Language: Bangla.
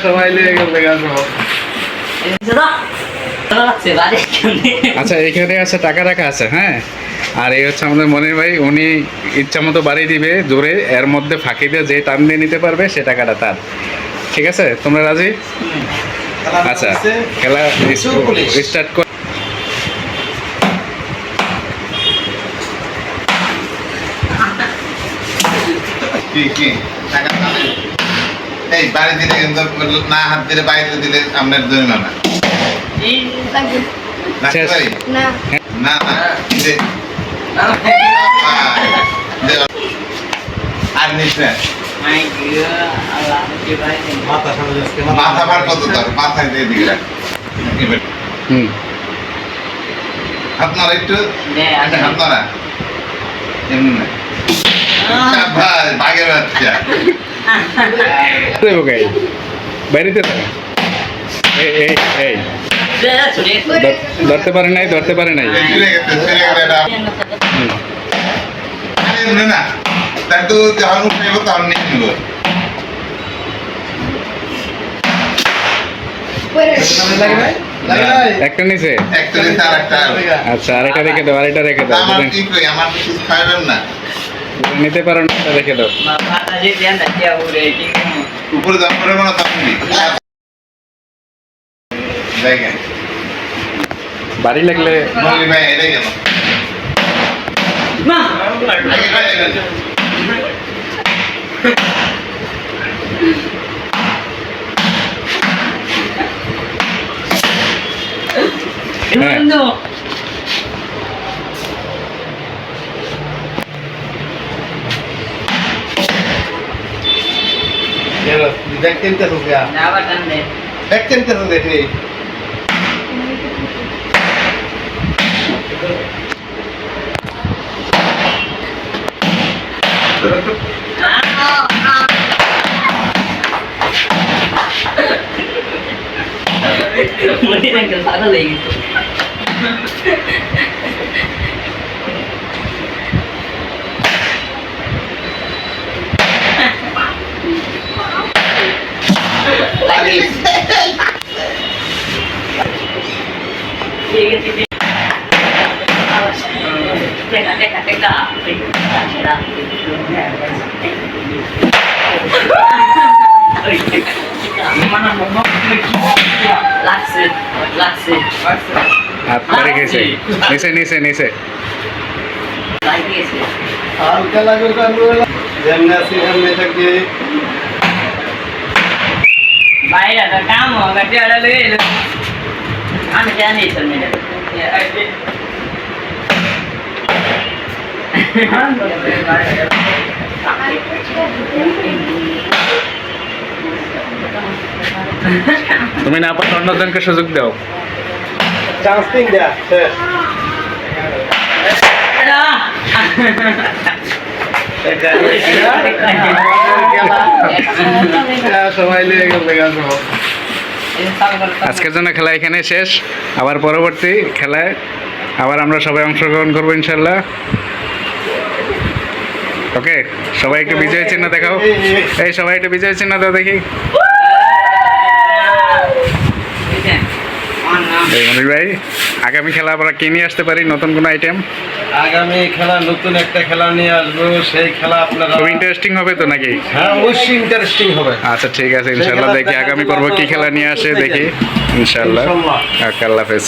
সবাই লেগে গেল। আচ্ছা, এখানে আছে টাকা রাখা আছে। হ্যাঁ, আর এই হচ্ছে আমাদের মনির ভাই, উনি ইচ্ছা মতো বাড়ি দিবে জোরে, এর মধ্যে ফাঁকি দিয়ে যে টান দিয়ে নিতে পারবে সে টাকাটা তার। ঠিক আছে, তোমরা রাজি? আচ্ছা, খেলা স্টার্ট কর। এই বাড়ি দিলে কিন্তু না, হাত দিলে বাইরে দিলে আপনার জরিমানা। না না আর নিস না। মাথা ভার কত তোর? মাথায় দিয়ে দিকে আপনারা একটু আপনারা এমনি না ভাগের বাচ্চা বাড়িতে ধরতে পারে নাই, ধরতে পারে নাই। না তাই তো যখন উঠেব তখন নিয়ে নিব। একটা নিচে, আচ্ছা আরেকটা রেখে দাও, আরেকটা রেখে দাও। আমার কিছু খাইবেন না, নিতে পারো না, রেখে দাও। উপরে দাম করে না তখন দেখেন বাড়ি লাগলে ভাই এটাই গেল। দেখতেন তো রুপিয়া দেখতেন তো দেখে হাত পরে গেছে, নিচে নিচে নিচে হালকা লাগবে। যেমন আছি এমনি থাকি বাইরে তো কাম হবে, টেড়া লেগে এলো। আমি জানি তো মেয়ে তুমি না পারলে অন্যজনকে সুযোগ দাও। সবাই লেগে গেল। আজকের জন্য খেলা এখানে শেষ। আবার পরবর্তী খেলায় আবার আমরা সবাই অংশগ্রহণ করবো ইনশাল্লাহ। ওকে, সবাই একটু বিজয় চিহ্ন দেখাও। এই সবাই একটু বিজয় চিহ্ন দাও দেখি। এই মনির ভাই, আগামী খেলা আমরা কি নিয়ে আসতে পারি? নতুন কোনো আইটেম? আগামী খেলা নতুন একটা খেলা নিয়ে আসবো। সেই খেলা আপনারা খুব ইন্টারেস্টিং হবে তো নাকি? হ্যাঁ, অবশ্যই ইন্টারেস্টিং হবে। আচ্ছা ঠিক আছে, ইনশাল্লাহ দেখি আগামী পর্ব কি খেলা নিয়ে আসে দেখি ইনশাল্লাহ। আল্লাহ হাফেজ।